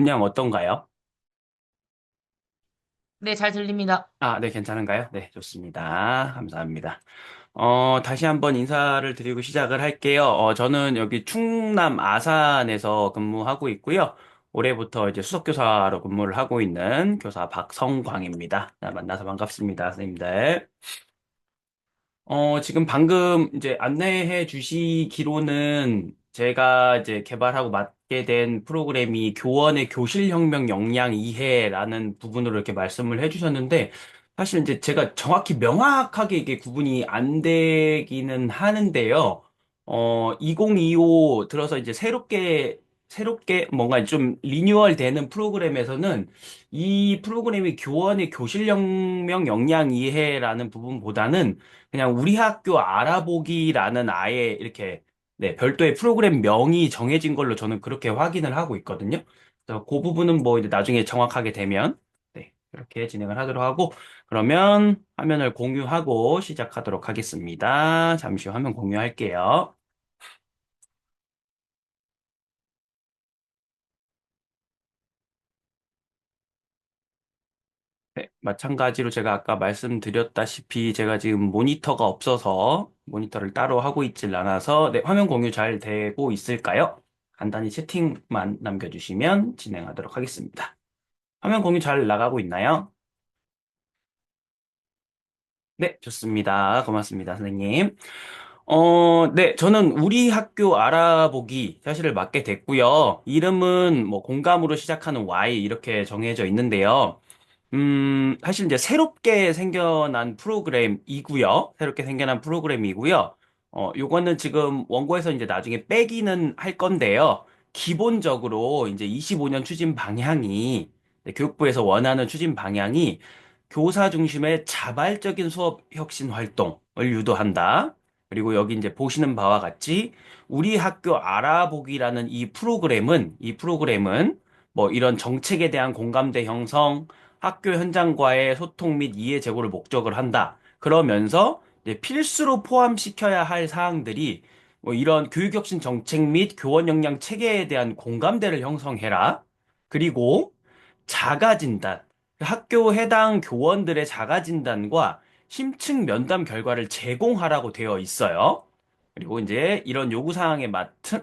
그냥 어떤가요? 네, 잘 들립니다. 아, 네, 괜찮은가요? 네, 좋습니다. 감사합니다. 다시 한번 인사를 드리고 시작을 할게요. 저는 여기 충남 아산에서 근무하고 있고요. 올해부터 이제 수석교사로 근무를 하고 있는 교사 박성광입니다. 자, 만나서 반갑습니다, 선생님들. 지금 방금 이제 안내해 주시기로는 제가 이제 개발하고 맡게 된 프로그램이 교원의 교실혁명 역량 이해라는 부분으로 이렇게 말씀을 해 주셨는데, 사실 이제 제가 정확히 명확하게 이게 구분이 안 되기는 하는데요. 2025 들어서 이제 새롭게 뭔가 좀 리뉴얼 되는 프로그램에서는 이 프로그램이 교원의 교실혁명 역량 이해라는 부분보다는 그냥 우리 학교 알아보기라는 아예 이렇게 네, 별도의 프로그램 명이 정해진 걸로 저는 그렇게 확인을 하고 있거든요. 그래서 그 부분은 뭐 이제 나중에 정확하게 되면 네, 이렇게 진행을 하도록 하고 그러면 화면을 공유하고 시작하도록 하겠습니다. 잠시 후 화면 공유할게요. 네, 마찬가지로 제가 아까 말씀드렸다시피 제가 지금 모니터가 없어서 모니터를 따로 하고 있질 않아서 네, 화면 공유 잘 되고 있을까요? 간단히 채팅만 남겨주시면 진행하도록 하겠습니다. 화면 공유 잘 나가고 있나요? 네, 좋습니다. 고맙습니다, 선생님. 네, 저는 우리 학교 알아보기 사실을 맡게 됐고요. 이름은 뭐 공감으로 시작하는 Y 이렇게 정해져 있는데요. 사실 이제 새롭게 생겨난 프로그램이고요. 새롭게 생겨난 프로그램이고요. 요거는 지금 원고에서 이제 나중에 빼기는 할 건데요. 기본적으로 이제 25년 추진 방향이, 네, 교육부에서 원하는 추진 방향이 교사 중심의 자발적인 수업 혁신 활동을 유도한다. 그리고 여기 이제 보시는 바와 같이 우리 학교 알아보기라는 이 프로그램은 뭐 이런 정책에 대한 공감대 형성, 학교 현장과의 소통 및 이해 제고를 목적을 한다. 그러면서 이제 필수로 포함시켜야 할 사항들이 뭐 이런 교육혁신 정책 및 교원 역량 체계에 대한 공감대를 형성해라. 그리고 자가진단, 학교 해당 교원들의 자가진단과 심층 면담 결과를 제공하라고 되어 있어요. 그리고 이제 이런 요구사항에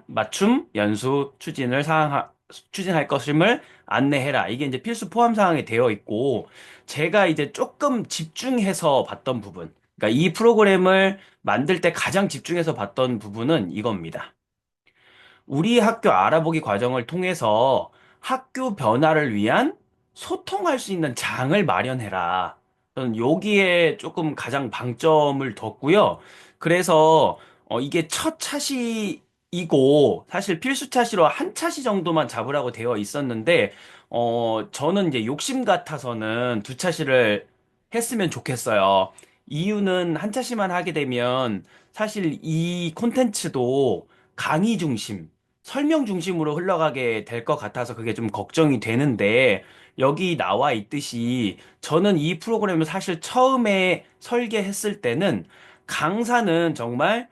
맞춤 연수 추진할 것임을 안내해라. 이게 이제 필수 포함 사항에 되어 있고, 제가 이제 조금 집중해서 봤던 부분, 그러니까 이 프로그램을 만들 때 가장 집중해서 봤던 부분은 이겁니다. 우리 학교 알아보기 과정을 통해서 학교 변화를 위한 소통할 수 있는 장을 마련해라. 저는 여기에 조금 가장 방점을 뒀고요. 그래서 이게 첫 차시이고 사실 필수 차시로 한 차시 정도만 잡으라고 되어 있었는데 저는 이제 욕심 같아서는 두 차시를 했으면 좋겠어요. 이유는 한 차시만 하게 되면 사실 이 콘텐츠도 강의 중심, 설명 중심으로 흘러가게 될 것 같아서 그게 좀 걱정이 되는데, 여기 나와 있듯이 저는 이 프로그램을 사실 처음에 설계했을 때는 강사는 정말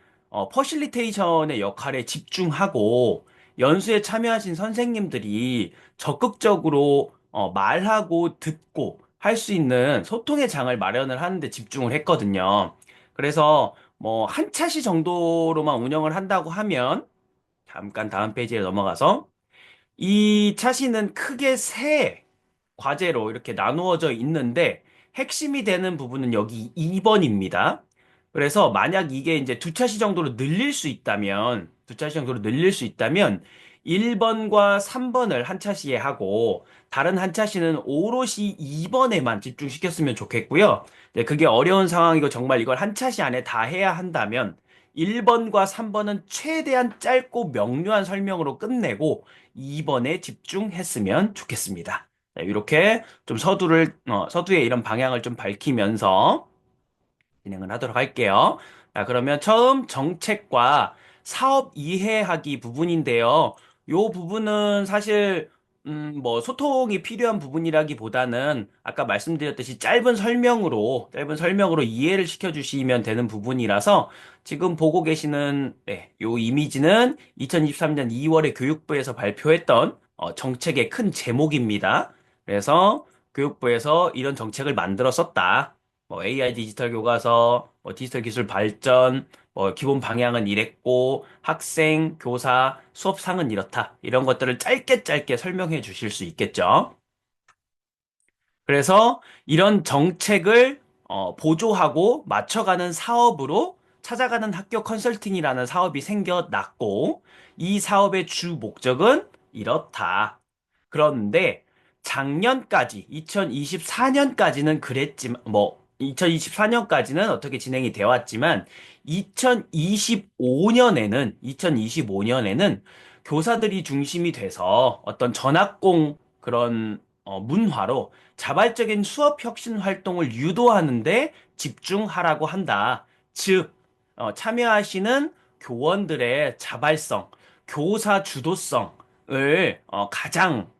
퍼실리테이션의 역할에 집중하고 연수에 참여하신 선생님들이 적극적으로 말하고 듣고 할 수 있는 소통의 장을 마련을 하는데 집중을 했거든요. 그래서 뭐 한 차시 정도로만 운영을 한다고 하면 잠깐 다음 페이지에 넘어가서 이 차시는 크게 세 과제로 이렇게 나누어져 있는데 핵심이 되는 부분은 여기 2번입니다. 그래서 만약 이게 이제 두 차시 정도로 늘릴 수 있다면, 두 차시 정도로 늘릴 수 있다면 1번과 3번을 한 차시에 하고 다른 한 차시는 오롯이 2번에만 집중시켰으면 좋겠고요. 네, 그게 어려운 상황이고 정말 이걸 한 차시 안에 다 해야 한다면 1번과 3번은 최대한 짧고 명료한 설명으로 끝내고 2번에 집중했으면 좋겠습니다. 네, 이렇게 좀 서두의 이런 방향을 좀 밝히면서 진행을 하도록 할게요. 자, 그러면 처음 정책과 사업 이해하기 부분인데요. 요 부분은 사실, 뭐, 소통이 필요한 부분이라기보다는 아까 말씀드렸듯이 짧은 설명으로 이해를 시켜주시면 되는 부분이라서 지금 보고 계시는, 네, 요 이미지는 2023년 2월에 교육부에서 발표했던 정책의 큰 제목입니다. 그래서 교육부에서 이런 정책을 만들었었다. 뭐 AI 디지털 교과서, 뭐 디지털 기술 발전, 뭐 기본 방향은 이랬고 학생, 교사, 수업상은 이렇다. 이런 것들을 짧게 짧게 설명해 주실 수 있겠죠. 그래서 이런 정책을 보조하고 맞춰가는 사업으로 찾아가는 학교 컨설팅이라는 사업이 생겨났고, 이 사업의 주 목적은 이렇다. 그런데 작년까지, 2024년까지는 그랬지만, 2024년까지는 어떻게 진행이 되어 왔지만, 2025년에는 교사들이 중심이 돼서 어떤 전학공 그런 문화로 자발적인 수업 혁신 활동을 유도하는데 집중하라고 한다. 즉, 참여하시는 교원들의 자발성, 교사 주도성을 가장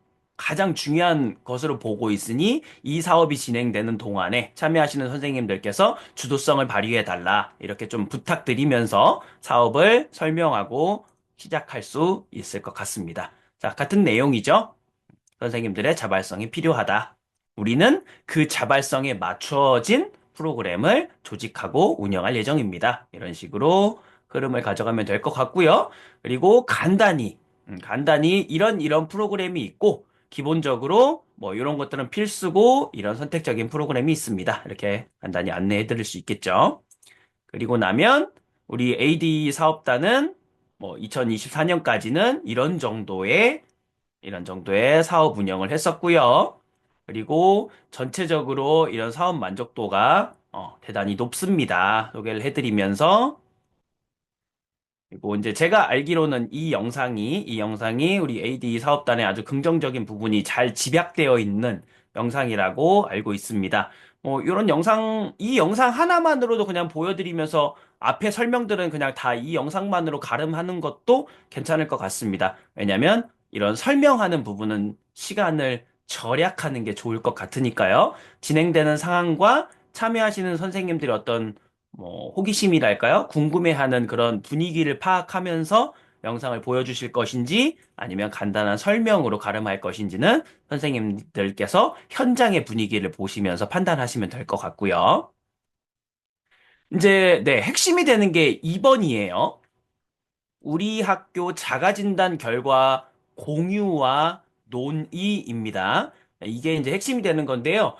중요한 것으로 보고 있으니 이 사업이 진행되는 동안에 참여하시는 선생님들께서 주도성을 발휘해 달라. 이렇게 좀 부탁드리면서 사업을 설명하고 시작할 수 있을 것 같습니다. 자, 같은 내용이죠. 선생님들의 자발성이 필요하다. 우리는 그 자발성에 맞춰진 프로그램을 조직하고 운영할 예정입니다. 이런 식으로 흐름을 가져가면 될 것 같고요. 그리고 간단히 이런 프로그램이 있고, 기본적으로 뭐 이런 것들은 필수고, 이런 선택적인 프로그램이 있습니다. 이렇게 간단히 안내해 드릴 수 있겠죠. 그리고 나면 우리 AD 사업단은 뭐 2024년까지는 이런 정도의 사업 운영을 했었고요. 그리고 전체적으로 이런 사업 만족도가 대단히 높습니다. 소개를 해드리면서 그리고 이제 제가 알기로는 이 영상이 우리 AD 사업단의 아주 긍정적인 부분이 잘 집약되어 있는 영상이라고 알고 있습니다. 이 영상 하나만으로도 그냥 보여드리면서 앞에 설명들은 그냥 다 이 영상만으로 가름하는 것도 괜찮을 것 같습니다. 왜냐면 이런 설명하는 부분은 시간을 절약하는 게 좋을 것 같으니까요. 진행되는 상황과 참여하시는 선생님들이 어떤 호기심이랄까요? 궁금해하는 그런 분위기를 파악하면서 영상을 보여주실 것인지 아니면 간단한 설명으로 가름할 것인지는 선생님들께서 현장의 분위기를 보시면서 판단하시면 될 것 같고요. 이제, 네, 핵심이 되는 게 2번이에요. 우리 학교 자가진단 결과 공유와 논의입니다. 이게 이제 핵심이 되는 건데요.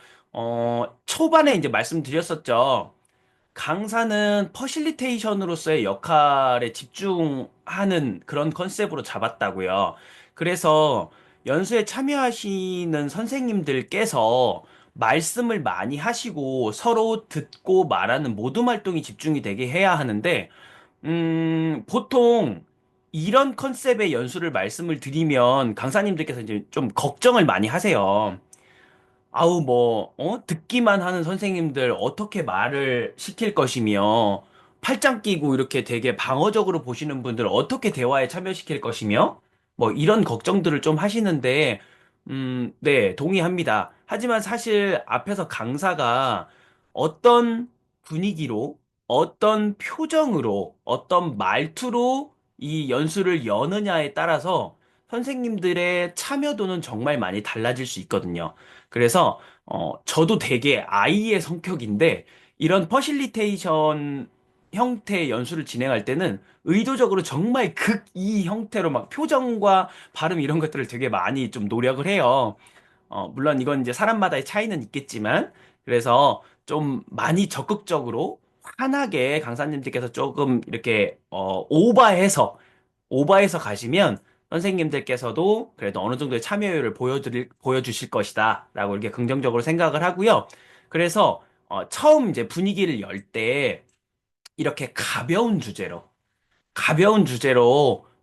초반에 이제 말씀드렸었죠. 강사는 퍼실리테이션으로서의 역할에 집중하는 그런 컨셉으로 잡았다고요. 그래서 연수에 참여하시는 선생님들께서 말씀을 많이 하시고 서로 듣고 말하는 모든 활동이 집중이 되게 해야 하는데, 보통 이런 컨셉의 연수를 말씀을 드리면 강사님들께서 이제 좀 걱정을 많이 하세요. 아우, 듣기만 하는 선생님들 어떻게 말을 시킬 것이며, 팔짱 끼고 이렇게 되게 방어적으로 보시는 분들 어떻게 대화에 참여시킬 것이며, 이런 걱정들을 좀 하시는데, 네, 동의합니다. 하지만 사실 앞에서 강사가 어떤 분위기로, 어떤 표정으로, 어떤 말투로 이 연수를 여느냐에 따라서 선생님들의 참여도는 정말 많이 달라질 수 있거든요. 그래서 저도 되게 I의 성격인데 이런 퍼실리테이션 형태의 연수를 진행할 때는 의도적으로 정말 극이 형태로 막 표정과 발음 이런 것들을 되게 많이 좀 노력을 해요. 물론 이건 이제 사람마다의 차이는 있겠지만 그래서 좀 많이 적극적으로 환하게 강사님들께서 조금 이렇게 오버해서 가시면 선생님들께서도 그래도 어느 정도의 참여율을 보여주실 것이다. 라고 이렇게 긍정적으로 생각을 하고요. 그래서, 처음 이제 분위기를 열 때, 이렇게 가벼운 주제로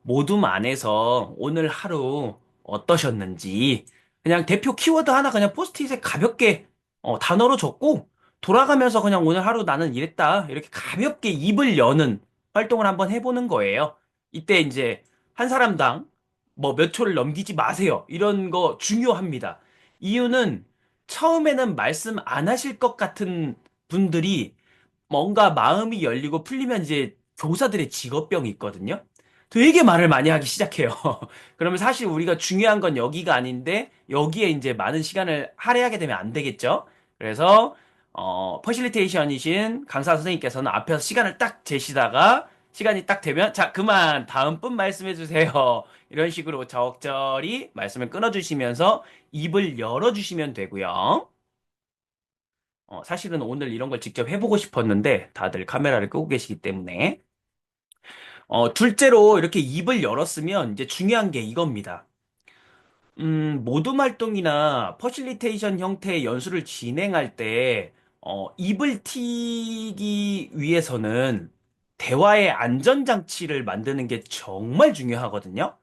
모둠 안에서 오늘 하루 어떠셨는지 그냥 대표 키워드 하나 그냥 포스트잇에 가볍게 단어로 적고 돌아가면서 그냥 오늘 하루 나는 이랬다 이렇게 가볍게 입을 여는 활동을 한번 해보는 거예요. 이때 이제 한 사람당 몇 초를 넘기지 마세요. 이런 거 중요합니다. 이유는 처음에는 말씀 안 하실 것 같은 분들이 뭔가 마음이 열리고 풀리면 이제 교사들의 직업병이 있거든요. 되게 말을 많이 하기 시작해요. 그러면 사실 우리가 중요한 건 여기가 아닌데 여기에 이제 많은 시간을 할애하게 되면 안 되겠죠? 그래서 퍼실리테이션이신 강사 선생님께서는 앞에서 시간을 딱 재시다가 시간이 딱 되면 자, 그만 다음 분 말씀해 주세요. 이런 식으로 적절히 말씀을 끊어 주시면서 입을 열어 주시면 되고요. 사실은 오늘 이런 걸 직접 해보고 싶었는데 다들 카메라를 끄고 계시기 때문에 둘째로 이렇게 입을 열었으면 이제 중요한 게 이겁니다. 모둠 활동이나 퍼실리테이션 형태의 연수를 진행할 때, 입을 튀기 위해서는 대화의 안전장치를 만드는 게 정말 중요하거든요.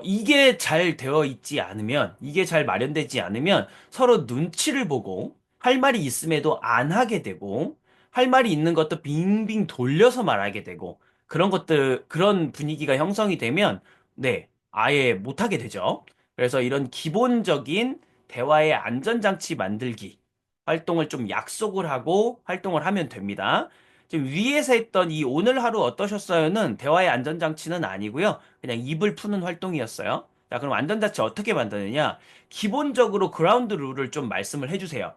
이게 잘 되어 있지 않으면, 이게 잘 마련되지 않으면 서로 눈치를 보고 할 말이 있음에도 안 하게 되고, 할 말이 있는 것도 빙빙 돌려서 말하게 되고, 그런 것들, 그런 분위기가 형성이 되면, 네, 아예 못하게 되죠. 그래서 이런 기본적인 대화의 안전장치 만들기 활동을 좀 약속을 하고 활동을 하면 됩니다. 지금 위에서 했던 이 오늘 하루 어떠셨어요는 대화의 안전장치는 아니고요. 그냥 입을 푸는 활동이었어요. 자, 그럼 안전장치 어떻게 만드느냐? 기본적으로 그라운드 룰을 좀 말씀을 해주세요.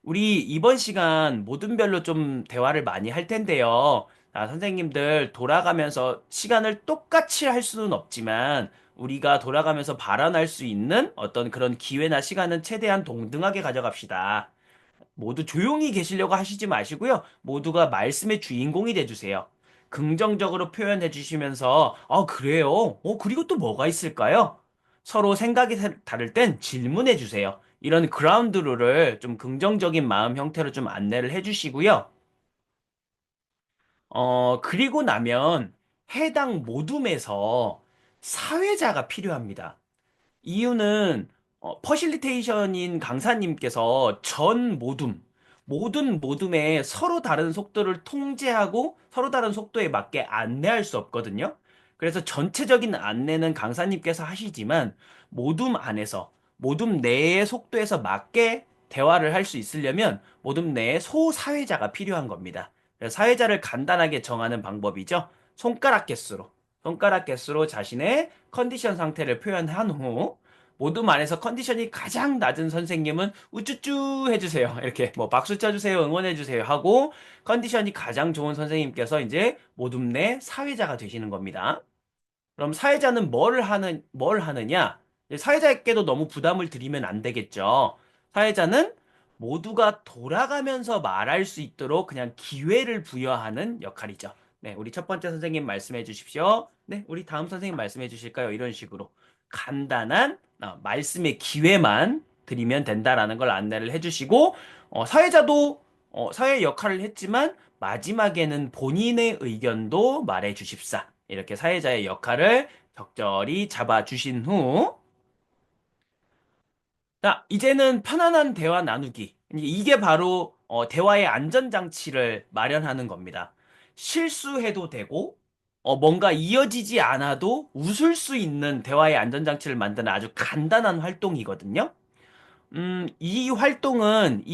우리 이번 시간 모든 별로 좀 대화를 많이 할 텐데요. 아, 선생님들 돌아가면서 시간을 똑같이 할 수는 없지만 우리가 돌아가면서 발언할 수 있는 어떤 그런 기회나 시간은 최대한 동등하게 가져갑시다. 모두 조용히 계시려고 하시지 마시고요. 모두가 말씀의 주인공이 돼주세요. 긍정적으로 표현해 주시면서, 그래요? 그리고 또 뭐가 있을까요? 서로 생각이 다를 땐 질문해 주세요. 이런 그라운드 룰을 좀 긍정적인 마음 형태로 좀 안내를 해 주시고요. 그리고 나면 해당 모둠에서 사회자가 필요합니다. 이유는 퍼실리테이션인 강사님께서 전 모든 모둠에 서로 다른 속도를 통제하고 서로 다른 속도에 맞게 안내할 수 없거든요. 그래서 전체적인 안내는 강사님께서 하시지만 모둠 안에서 모둠 내의 속도에서 맞게 대화를 할 수 있으려면 모둠 내에 소사회자가 필요한 겁니다. 그래서 사회자를 간단하게 정하는 방법이죠. 손가락 개수로. 손가락 개수로 자신의 컨디션 상태를 표현한 후 모둠 안에서 컨디션이 가장 낮은 선생님은 우쭈쭈 해주세요. 이렇게 뭐 박수 쳐주세요, 응원해주세요 하고 컨디션이 가장 좋은 선생님께서 이제 모둠 내 사회자가 되시는 겁니다. 그럼 사회자는 뭘 하느냐? 이제 사회자에게도 너무 부담을 드리면 안 되겠죠. 사회자는 모두가 돌아가면서 말할 수 있도록 그냥 기회를 부여하는 역할이죠. 네, 우리 첫 번째 선생님 말씀해 주십시오. 네, 우리 다음 선생님 말씀해 주실까요? 이런 식으로 간단한 말씀의 기회만 드리면 된다라는 걸 안내를 해주시고, 사회자도 사회 역할을 했지만 마지막에는 본인의 의견도 말해 주십사. 이렇게 사회자의 역할을 적절히 잡아주신 후, 자, 이제는 편안한 대화 나누기. 이게 바로 대화의 안전장치를 마련하는 겁니다. 실수해도 되고, 뭔가 이어지지 않아도 웃을 수 있는 대화의 안전장치를 만드는 아주 간단한 활동이거든요. 이 활동은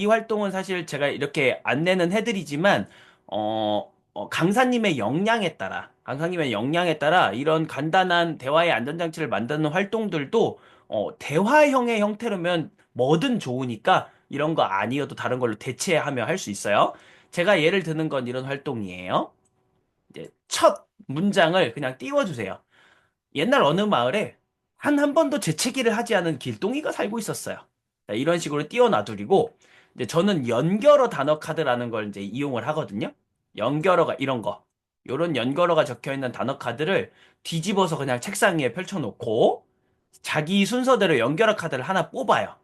사실 제가 이렇게 안내는 해드리지만, 강사님의 역량에 따라 이런 간단한 대화의 안전장치를 만드는 활동들도, 대화형의 형태로면 뭐든 좋으니까 이런 거 아니어도 다른 걸로 대체하며 할 수 있어요. 제가 예를 드는 건 이런 활동이에요. 이제 첫 문장을 그냥 띄워주세요. 옛날 어느 마을에 한 번도 재채기를 하지 않은 길동이가 살고 있었어요. 자, 이런 식으로 띄워놔두리고, 이제 저는 연결어 단어 카드라는 걸 이제 이용을 하거든요. 연결어가 이런 거. 요런 연결어가 적혀 있는 단어 카드를 뒤집어서 그냥 책상 위에 펼쳐놓고, 자기 순서대로 연결어 카드를 하나 뽑아요.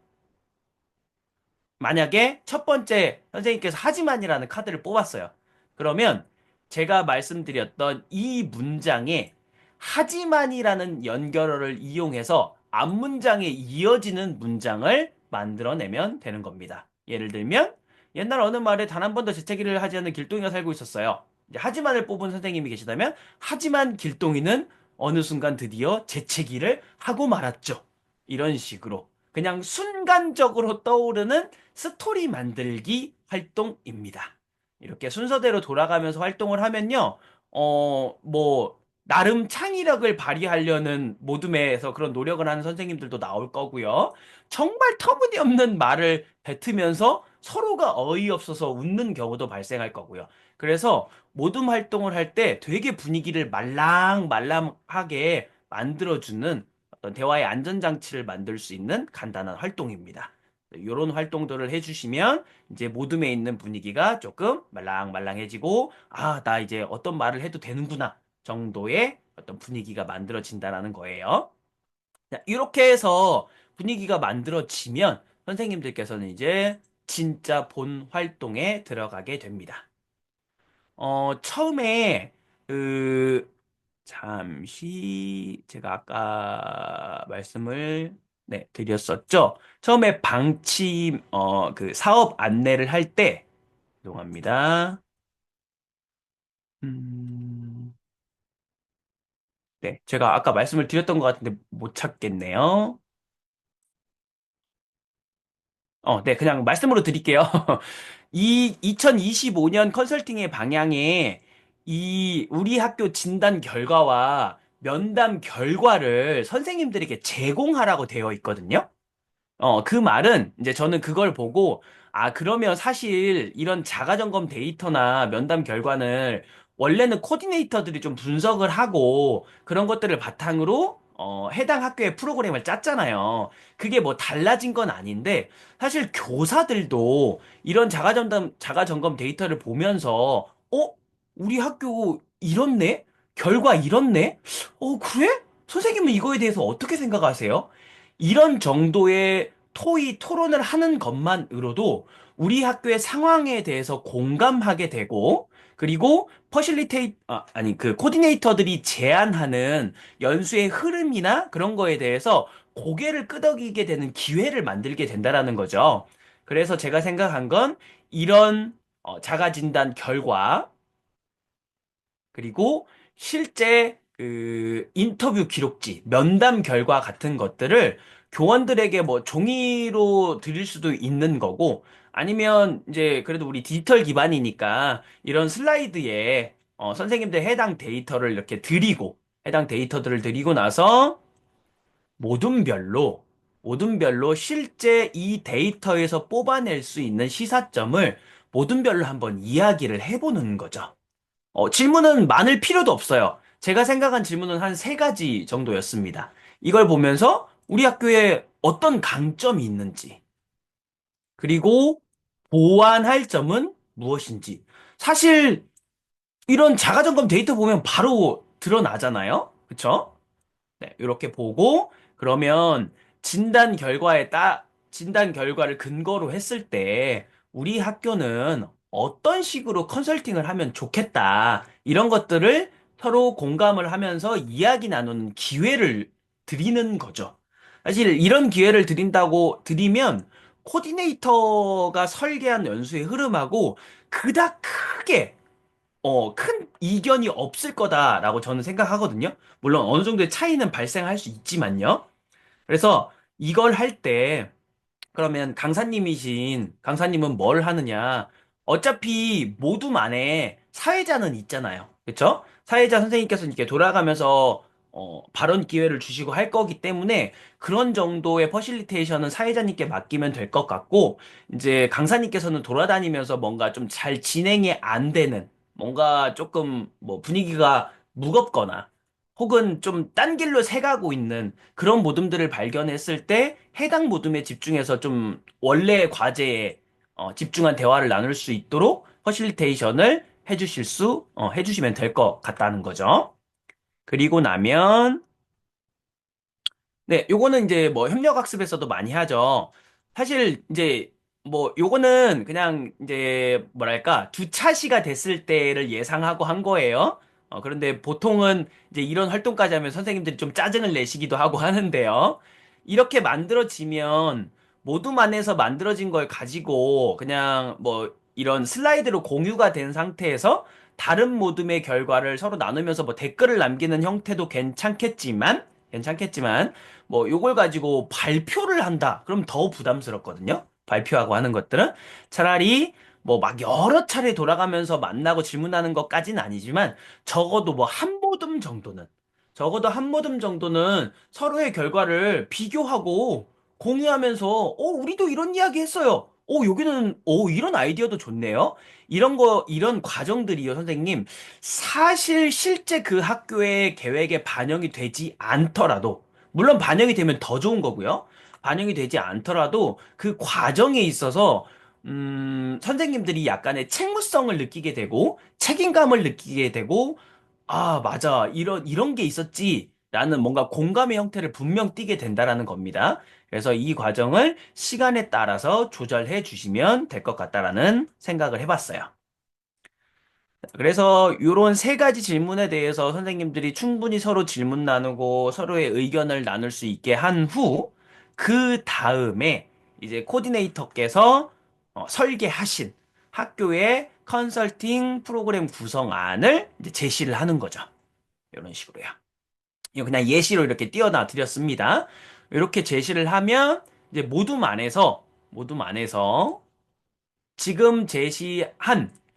만약에 첫 번째 선생님께서 하지만이라는 카드를 뽑았어요. 그러면 제가 말씀드렸던 이 문장에 하지만이라는 연결어를 이용해서 앞문장에 이어지는 문장을 만들어내면 되는 겁니다. 예를 들면 옛날 어느 마을에 단 한 번도 재채기를 하지 않는 길동이가 살고 있었어요. 이제 하지만을 뽑은 선생님이 계시다면 하지만 길동이는 어느 순간 드디어 재채기를 하고 말았죠. 이런 식으로 그냥 순간적으로 떠오르는 스토리 만들기 활동입니다. 이렇게 순서대로 돌아가면서 활동을 하면요, 뭐, 나름 창의력을 발휘하려는 모둠에서 그런 노력을 하는 선생님들도 나올 거고요. 정말 터무니없는 말을 뱉으면서 서로가 어이없어서 웃는 경우도 발생할 거고요. 그래서 모둠 활동을 할 때 되게 분위기를 말랑말랑하게 만들어주는 어떤 대화의 안전장치를 만들 수 있는 간단한 활동입니다. 이런 활동들을 해주시면 이제 모둠에 있는 분위기가 조금 말랑말랑해지고, 아, 나 이제 어떤 말을 해도 되는구나 정도의 어떤 분위기가 만들어진다라는 거예요. 자, 이렇게 해서 분위기가 만들어지면 선생님들께서는 이제 진짜 본 활동에 들어가게 됩니다. 처음에 그 잠시 제가 아까 말씀을 네, 드렸었죠. 처음에 방침 그 사업 안내를 할 때 죄송합니다. 음, 네, 제가 아까 말씀을 드렸던 것 같은데 못 찾겠네요. 네, 그냥 말씀으로 드릴게요. 이 2025년 컨설팅의 방향에 이 우리 학교 진단 결과와 면담 결과를 선생님들에게 제공하라고 되어 있거든요. 그 말은 이제 저는 그걸 보고, 아, 그러면 사실 이런 자가점검 데이터나 면담 결과는 원래는 코디네이터들이 좀 분석을 하고 그런 것들을 바탕으로 해당 학교의 프로그램을 짰잖아요. 그게 뭐 달라진 건 아닌데 사실 교사들도 이런 자가점검 데이터를 보면서 우리 학교 이렇네? 결과 이렇네? 그래? 선생님은 이거에 대해서 어떻게 생각하세요? 이런 정도의 토론을 하는 것만으로도 우리 학교의 상황에 대해서 공감하게 되고, 그리고 아니, 그 코디네이터들이 제안하는 연수의 흐름이나 그런 거에 대해서 고개를 끄덕이게 되는 기회를 만들게 된다라는 거죠. 그래서 제가 생각한 건 이런 자가진단 결과, 그리고 실제 그 인터뷰 기록지, 면담 결과 같은 것들을 교원들에게 뭐 종이로 드릴 수도 있는 거고, 아니면 이제 그래도 우리 디지털 기반이니까 이런 슬라이드에 선생님들 해당 데이터를 이렇게 드리고, 해당 데이터들을 드리고 나서 모둠별로, 모둠별로 실제 이 데이터에서 뽑아낼 수 있는 시사점을 모둠별로 한번 이야기를 해보는 거죠. 질문은 많을 필요도 없어요. 제가 생각한 질문은 한 세 가지 정도였습니다. 이걸 보면서 우리 학교에 어떤 강점이 있는지, 그리고 보완할 점은 무엇인지. 사실 이런 자가점검 데이터 보면 바로 드러나잖아요. 그쵸? 네, 이렇게 보고 그러면 진단 결과를 근거로 했을 때 우리 학교는 어떤 식으로 컨설팅을 하면 좋겠다. 이런 것들을 서로 공감을 하면서 이야기 나누는 기회를 드리는 거죠. 사실 이런 기회를 드리면 코디네이터가 설계한 연수의 흐름하고 그닥 크게 큰 이견이 없을 거다라고 저는 생각하거든요. 물론 어느 정도의 차이는 발생할 수 있지만요. 그래서 이걸 할 때, 그러면 강사님은 뭘 하느냐? 어차피 모둠 안에 사회자는 있잖아요. 그쵸? 사회자 선생님께서는 이렇게 돌아가면서 발언 기회를 주시고 할 거기 때문에 그런 정도의 퍼실리테이션은 사회자님께 맡기면 될 것 같고, 이제 강사님께서는 돌아다니면서 뭔가 좀 잘 진행이 안 되는, 뭔가 조금 뭐 분위기가 무겁거나 혹은 좀 딴 길로 새가고 있는 그런 모둠들을 발견했을 때 해당 모둠에 집중해서 좀 원래 과제에 집중한 대화를 나눌 수 있도록 퍼실리테이션을 해주시면 될 것 같다는 거죠. 그리고 나면 네, 요거는 이제 뭐 협력학습에서도 많이 하죠. 사실 이제 뭐 요거는 그냥 이제 뭐랄까 주차시가 됐을 때를 예상하고 한 거예요. 그런데 보통은 이제 이런 활동까지 하면 선생님들이 좀 짜증을 내시기도 하고 하는데요. 이렇게 만들어지면 모둠안에서 만들어진 걸 가지고 그냥 뭐 이런 슬라이드로 공유가 된 상태에서 다른 모둠의 결과를 서로 나누면서 뭐 댓글을 남기는 형태도 괜찮겠지만 뭐 요걸 가지고 발표를 한다. 그럼 더 부담스럽거든요. 발표하고 하는 것들은 차라리 뭐 막 여러 차례 돌아가면서 만나고 질문하는 것까지는 아니지만 적어도 뭐 한 모듬 정도는 적어도 한 모듬 정도는 서로의 결과를 비교하고 공유하면서 우리도 이런 이야기 했어요. 여기는 이런 아이디어도 좋네요. 이런 과정들이요, 선생님. 사실 실제 그 학교의 계획에 반영이 되지 않더라도 물론 반영이 되면 더 좋은 거고요. 반영이 되지 않더라도 그 과정에 있어서 선생님들이 약간의 책무성을 느끼게 되고, 책임감을 느끼게 되고, 아, 맞아. 이런 게 있었지. 라는 뭔가 공감의 형태를 분명 띠게 된다라는 겁니다. 그래서 이 과정을 시간에 따라서 조절해 주시면 될 것 같다라는 생각을 해봤어요. 그래서 이런 세 가지 질문에 대해서 선생님들이 충분히 서로 질문 나누고 서로의 의견을 나눌 수 있게 한 후, 그 다음에 이제 코디네이터께서 설계하신 학교의 컨설팅 프로그램 구성안을 이제 제시를 하는 거죠. 이런 식으로요. 이거 그냥 예시로 이렇게 띄워놔 드렸습니다. 이렇게 제시를 하면 이제 모둠 안에서 지금 이제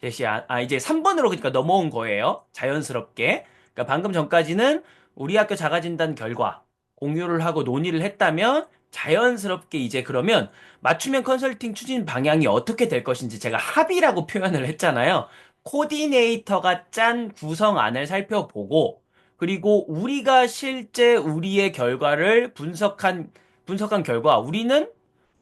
3번으로 그러니까 넘어온 거예요. 자연스럽게. 그러니까 방금 전까지는 우리 학교 자가진단 결과 공유를 하고 논의를 했다면 자연스럽게 이제 그러면 맞춤형 컨설팅 추진 방향이 어떻게 될 것인지 제가 합의라고 표현을 했잖아요. 코디네이터가 짠 구성안을 살펴보고 그리고 우리가 실제 우리의 결과를 분석한 결과 우리는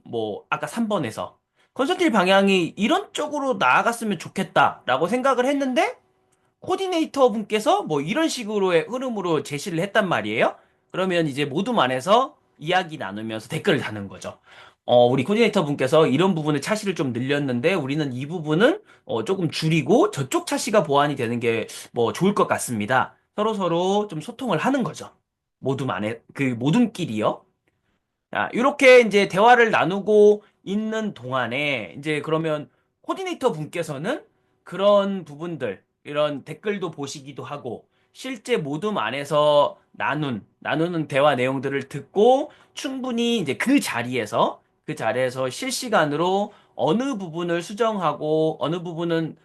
뭐 아까 3번에서 컨설팅 방향이 이런 쪽으로 나아갔으면 좋겠다라고 생각을 했는데 코디네이터 분께서 뭐 이런 식으로의 흐름으로 제시를 했단 말이에요. 그러면 이제 모두 안에서 이야기 나누면서 댓글을 다는 거죠. 우리 코디네이터 분께서 이런 부분에 차시를 좀 늘렸는데 우리는 이 부분은 조금 줄이고 저쪽 차시가 보완이 되는 게 뭐 좋을 것 같습니다. 서로 좀 소통을 하는 거죠. 모둠끼리요. 자, 이렇게 이제 대화를 나누고 있는 동안에 이제 그러면 코디네이터 분께서는 그런 부분들, 이런 댓글도 보시기도 하고 실제 모둠 안에서 나누는 대화 내용들을 듣고 충분히 이제 그 자리에서 실시간으로 어느 부분을 수정하고 어느 부분은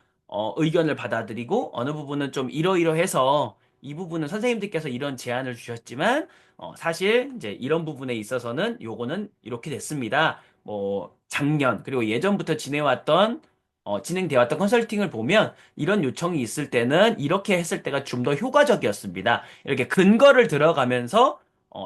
의견을 받아들이고 어느 부분은 좀 이러이러해서 이 부분은 선생님들께서 이런 제안을 주셨지만 사실 이제 이런 부분에 있어서는 요거는 이렇게 됐습니다. 뭐 작년 그리고 예전부터 진행되어 왔던 컨설팅을 보면 이런 요청이 있을 때는 이렇게 했을 때가 좀 더 효과적이었습니다. 이렇게 근거를 들어가면서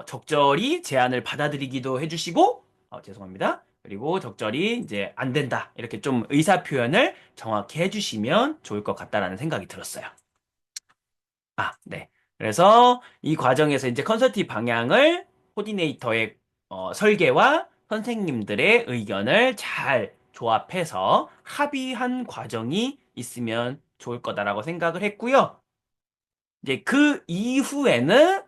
적절히 제안을 받아들이기도 해주시고 죄송합니다. 그리고 적절히 이제 안 된다. 이렇게 좀 의사 표현을 정확히 해주시면 좋을 것 같다라는 생각이 들었어요. 네. 그래서 이 과정에서 이제 컨설팅 방향을 코디네이터의 설계와 선생님들의 의견을 잘 조합해서 합의한 과정이 있으면 좋을 거다라고 생각을 했고요. 이제 그 이후에는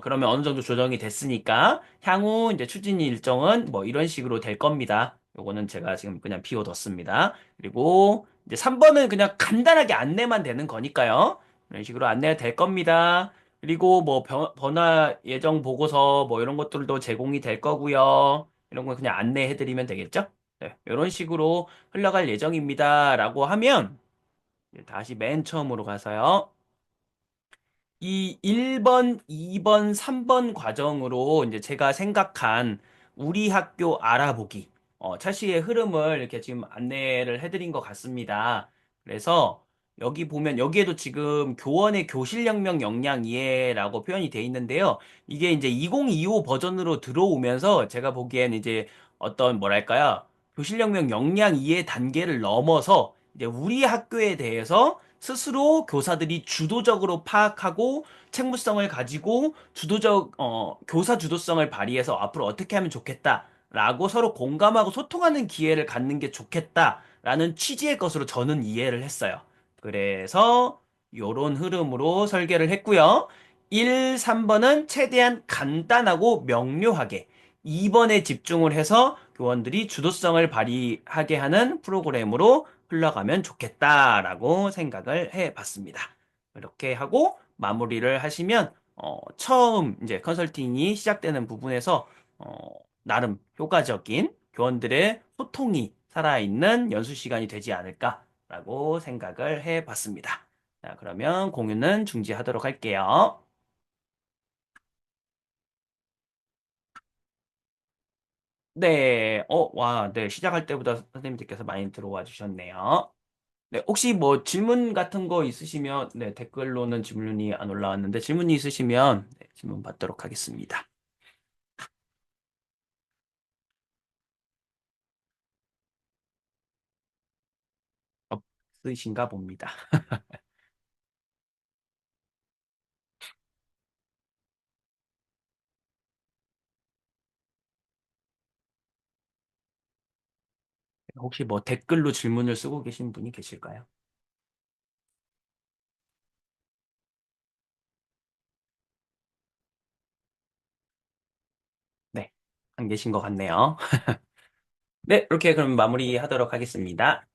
그러면 어느 정도 조정이 됐으니까 향후 이제 추진 일정은 뭐 이런 식으로 될 겁니다. 요거는 제가 지금 그냥 비워뒀습니다. 그리고 이제 3번은 그냥 간단하게 안내만 되는 거니까요. 이런 식으로 안내가 될 겁니다. 그리고 뭐 번화 예정 보고서 뭐 이런 것들도 제공이 될 거고요. 이런 거 그냥 안내해드리면 되겠죠? 네, 이런 식으로 흘러갈 예정입니다라고 하면 이제 다시 맨 처음으로 가서요. 이 1번, 2번, 3번 과정으로 이제 제가 생각한 우리 학교 알아보기, 차시의 흐름을 이렇게 지금 안내를 해드린 것 같습니다. 그래서 여기 보면 여기에도 지금 교원의 교실혁명 역량 이해라고 표현이 돼 있는데요. 이게 이제 2025 버전으로 들어오면서 제가 보기엔 이제 어떤 뭐랄까요? 교실혁명 역량 이해 단계를 넘어서 이제 우리 학교에 대해서 스스로 교사들이 주도적으로 파악하고 책무성을 가지고 교사 주도성을 발휘해서 앞으로 어떻게 하면 좋겠다라고 서로 공감하고 소통하는 기회를 갖는 게 좋겠다라는 취지의 것으로 저는 이해를 했어요. 그래서 요런 흐름으로 설계를 했고요. 1, 3번은 최대한 간단하고 명료하게 2번에 집중을 해서 교원들이 주도성을 발휘하게 하는 프로그램으로 흘러가면 좋겠다라고 생각을 해 봤습니다. 이렇게 하고 마무리를 하시면, 처음 이제 컨설팅이 시작되는 부분에서, 나름 효과적인 교원들의 소통이 살아있는 연수 시간이 되지 않을까라고 생각을 해봤습니다. 자, 그러면 공유는 중지하도록 할게요. 네, 와, 네, 시작할 때보다 선생님들께서 많이 들어와 주셨네요. 네, 혹시 뭐 질문 같은 거 있으시면, 네, 댓글로는 질문이 안 올라왔는데 질문이 있으시면 네, 질문 받도록 하겠습니다. 없으신가 봅니다. 혹시 뭐 댓글로 질문을 쓰고 계신 분이 계실까요? 네, 안 계신 것 같네요. 네, 이렇게 그럼 마무리하도록 하겠습니다.